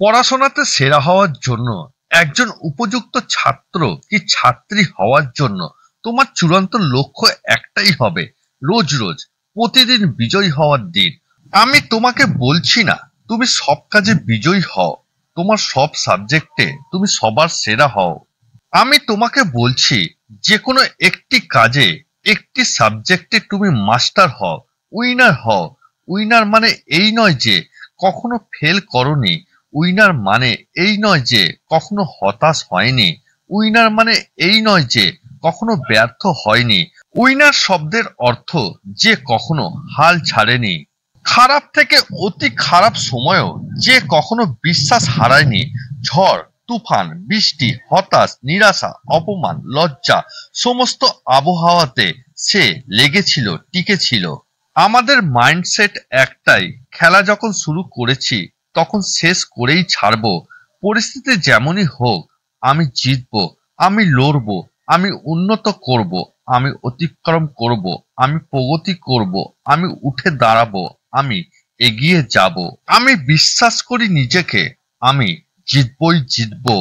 পড়াশোনাতে সেরা হওয়ার জন্য, একজন উপযুক্ত ছাত্র কি ছাত্রী হওয়ার জন্য তোমার চূড়ান্ত লক্ষ্য একটাই হবে, রোজ রোজ প্রতিদিন বিজয়ী হওয়ার দিন। আমি তোমাকে বলছি না তুমি সব কাজে বিজয়ী হও, তোমার সব সাবজেক্টে তুমি সবার সেরা হও। আমি তোমাকে বলছি যে কোনো একটি কাজে, একটি সাবজেক্টে তুমি মাস্টার হও, উইনার হও। উইনার মানে এই নয় যে কখনো ফেল করনি, উইনার মানে এই নয় যে কখনো হতাশ হয়নি, উইনার মানে এই নয় যে কখনো ব্যর্থ হয়নি। উইনার শব্দের অর্থ যে কখনো হাল ছাড়েনি, খারাপ থেকে অতি খারাপ সময়েও যে কখনো বিশ্বাস হারায়নি। ঝড় তুফান, বৃষ্টি, হতাশ, নিরাশা, অপমান, লজ্জা, সমস্ত আবহাওয়াতে সে লেগেছিল, টিকেছিল। আমাদের মাইন্ডসেট একটাই, খেলা যখন শুরু করেছি তখন শেষ করেই ছাড়বো। পরিস্থিতি যেমনই হোক, আমি জিতবো, আমি লড়বো, আমি উন্নত করব, আমি অতিক্রম করব, আমি প্রগতি করব, আমি উঠে দাঁড়াবো, আমি এগিয়ে যাব। আমি বিশ্বাস করি নিজেকে, আমি জিতবই জিতবো।